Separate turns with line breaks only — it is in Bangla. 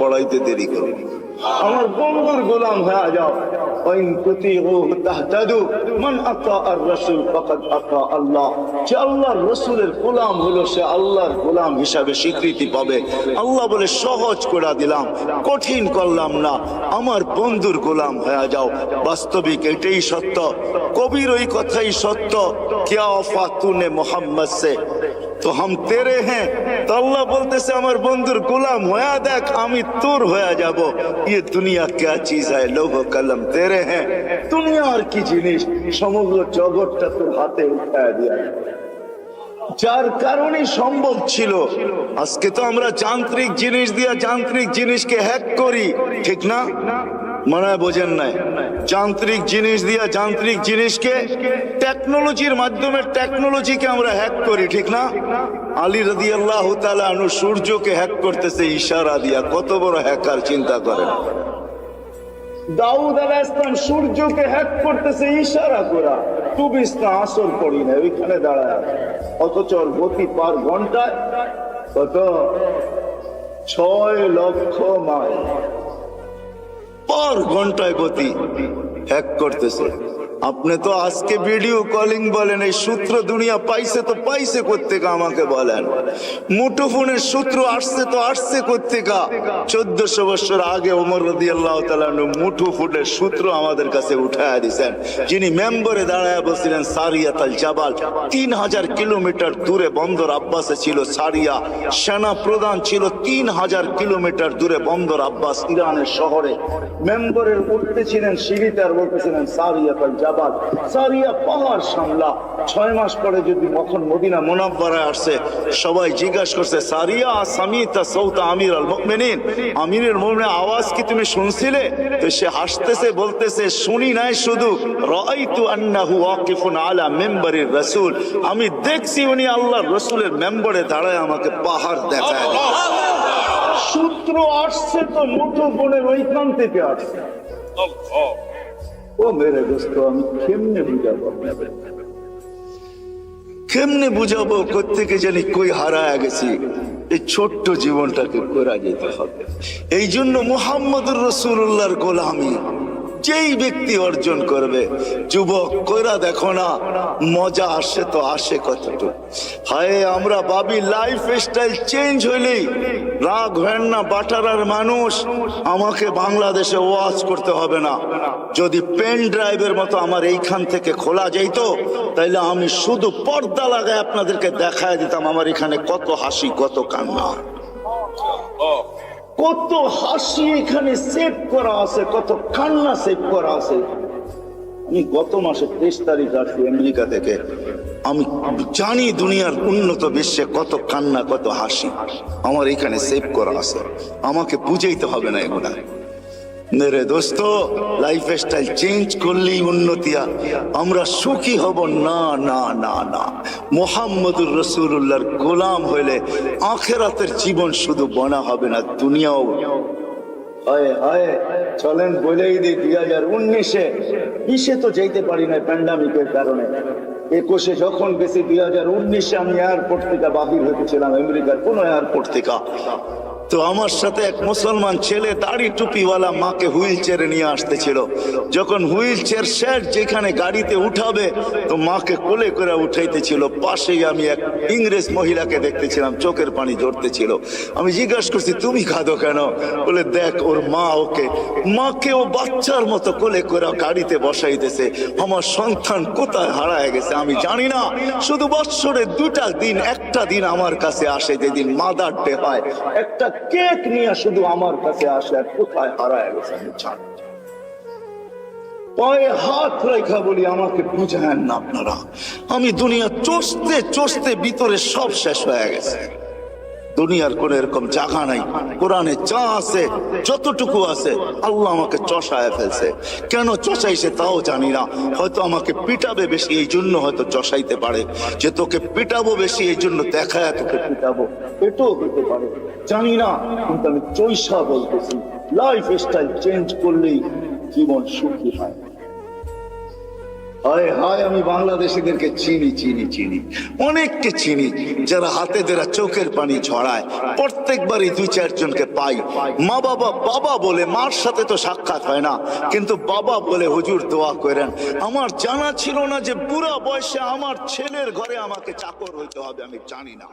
পড়াইতে দেরি করো, আমার বন্ধুর গোলাম হয়ে যাও। যে আল্লাহর রসুলের গোলাম হলো সে আল্লাহর গোলাম হিসাবে স্বীকৃতি পাবে। আল্লাহ বলে সহজ করে দিলাম, কঠিন করলাম না, আমার বন্ধুর গোলাম হয়ে যাও। বাস্তবিক এটাই সত্য, কবির ওই কথাই সত্য, क्या वफा तूने मोहम्मद से तो हम तेरे हैं। तो अल्लाह बोलते আমার বন্ধুর গোলাম হয়ে দেখ, আমি তোর হয়ে যাব। ये दुनिया क्या चीज है, लोह कलम तेरे हैं। দুনিয়া আর কি জিনিস, সমগ্র জগৎটা তোর হাতে উঠায় দিয়া, যার কারণে সম্ভব ছিল। আজকে তো আমরা যান্ত্রিক জিনিস দিয়ে যান্ত্রিক জিনিসকে হ্যাক করি, ঠিক না? মনে হয় বোঝেন নাই, যান্ত্রিক জিনিস দিয়ে যান্ত্রিক জিনিসকে, টেকনোলজির মাধ্যমে টেকনোলজিকে আমরা হ্যাক করি, ঠিক না? আলী রাদিয়াল্লাহু তাআলা আনহু সূর্যকে হ্যাক করতেছে ইশারা দিয়া, কত বড় হ্যাকার চিন্তা করেন। দাউদ আলাইহিস সালাম সূর্যকে হ্যাক করতেছে ইশারা করা, তুবিস না আসর পড়ি না ওইখানে দাঁড়ায়, অথচ গতি পার ঘন্টায় কত 6 লক্ষ মাইল পার ঘন্টায় গতি হ্যাক করতেছে। আপনি তো আজকে ভিডিও কলিং বলেন, এই সূত্র দুনিয়া পাইছে তো পাইছে কোত্থেকে আমাকে বলেন? মুঠোফোনের সূত্র আসছে তো আসছে কোত্থেকে? 1400 বছর আগে ওমর রাদিয়াল্লাহু তাআলা মুঠোফোনের সূত্র আমাদের কাছে উঠায় দিয়েছেন, যিনি মেম্বরে দাঁড়ায় বলছিলেন সারিয়াত আল জাবাল। 3000 কিলোমিটার দূরে বন্দর আব্বাসে ছিল সারিয়া, সেনা প্রধান ছিল 3000 কিলোমিটার দূরে বন্দর আব্বাস ইরানের শহরে। মেম্বরের উঠতেছিলেন সিঁড়িতে আর বলতেছিলেন সারিয়াত আল জাবাল, সারিয়া পাহাড় সামলা। 6 মাস পরে যদি যখন মদিনা মুনাওয়ারায় আসছে, সবাই জিজ্ঞাসা করছে সারিয়া সামিতা সৌতা আমির আল মুমিনিন, আমিরের মুমিনের আওয়াজ কি তুমি শুনছিলে? তো সে হাসতেছে, বলতেছে শুনি নাই, শুধু রাআইতু আন্নাহু ওয়াকিফুন আলা মিম্বারির রাসূল, আমি দেখছি উনি আল্লাহর রাসূলের মেম্বরে দাঁড়ায় আমাকে পাহাড় দেখায়। সূত্র আসছে তো মুঠোফোনের ওইখান থেকে আসছে। ও মেরে দোস্ত, আমি কেমনে বুঝাবো আপনাদের, কেমনে বুঝাবো? কোত্থেকে জানি কই হারায় গেছি। এই ছোট্ট জীবনটাকে করা যেতে হবে। এই জন্য মুহাম্মদুর রাসূলুল্লাহর গোলামি যেই ব্যক্তি অর্জন করবে, যুবক কইরা দেখো না, মজা আসে তো আসে কতটুকু। হায় আমরা ভাবি লাইফ স্টাইল চেঞ্জ হইলেই রাগ হয় না। বাটারার মানুষ, আমাকে বাংলাদেশে ওয়াজ করতে হবে না, যদি পেন ড্রাইভের মতো আমার এইখান থেকে খোলা যাইতো, তাইলে আমি শুধু পর্দা লাগায় আপনাদেরকে দেখায় দিতাম আমার এখানে কত হাসি, কত কান্না, কত হাসি এখানে সেভ করা আছে, কত কান্না সেভ করা আছে। আমি গত মাসে 23 তারিখ আসছি আমেরিকা থেকে। আমি জানি দুনিয়ার উন্নত বিশ্বে কত কান্না, কত হাসি আমার এখানে সেভ করা আছে, আমাকে বুঝাইতে হবে না এগুলা। মেরে দোস্ত, লাইফ স্টাইল চেঞ্জ করলেই উন্নতি, আমরা সুখী হব না। না না না, মুহাম্মদুর রাসূলুল্লাহর গোলাম হইলে আখিরাতের জীবন শুধু বনা হবে না, দুনিয়াও। হায় হায়, চলেন বলেই দিই 2019-এ তো যেতে পারি না প্যান্ডামিকের কারণে। 21-এ যখন গেছি, 2019-এ আমি এয়ারপোর্ট থেকে বাহির হয়েছিলাম, আমেরিকার কোন এয়ারপোর্ট থেকে। তো আমার সাথে এক মুসলমান ছেলে দাড়ি টুপিওয়ালা মাকে হুইল চেয়ারে নিয়ে আসতেছিল। যখন হুইল চেয়ার শেষ যেখানে গাড়িতে উঠাবে, তো মাকে কোলে করে উঠাইতেছিল। পাশেই আমি এক ইংরেজ মহিলাকে দেখতেছিলাম, চোখের পানি ঝরতেছিল। আমি জিজ্ঞাসা করছি তুমি কাঁদো কেন? বলে দেখ ওর মা মাকে ও বাচ্চার মতো কোলে করে গাড়িতে বসাইতেছে। আমার সন্তান কোথায় হারায় গেছে আমি জানি না। শুধু বৎসরে 2টা দিন, একটা দিন আমার কাছে আসে, যেদিন মাদার ডে হয়, একটা কেক নিয়ে শুধু আমার কাছে আসে, আর কোথায় হারায় গেছে আমি জানি। পায়ে হাত রেখা বলি আমাকে বুঝায়েন না আপনারা। আমি দুনিয়া চষতে চষতে ভিতরে সব শেষ হয়ে গেছে। দুনিয়ার কোন এরকম জায়গা নাই। কোরআনে যা আছে, যতটুকু আছে, আল্লাহ আমাকে চষায় ফেলছে। কেন চষাইছে তাও জানি না। হয়তো আমাকে পিটাবে বেশি, এই জন্য হয়তো চষাইতে পারে, যে তোকে পিটাবো বেশি এই জন্য দেখায় তোকে পিটাবো, এটাও হতে পারে, জানি না। কিন্তু আমি চৈষা বলতেছি, লাইফ স্টাইল চেঞ্জ করলেই জীবন সুখী হয়। হায় হায়, আমি বাংলাদেশিদেরকে চিনি চিনি চিনি, অনেককে চিনি যারা হাতে ধরা চোখের পানি ঝরায়। প্রত্যেকবারই দুই চারজনকে পাই, মা বাবা বাবা বলে, মার সাথে তো সাক্ষাৎ হয় না, কিন্তু বাবা বলে হুজুর দোয়া করেন। আমার জানা ছিল না যে বুড়া বয়সে আমার ছেলের ঘরে আমাকে চাকর হইতে হবে, আমি জানি না।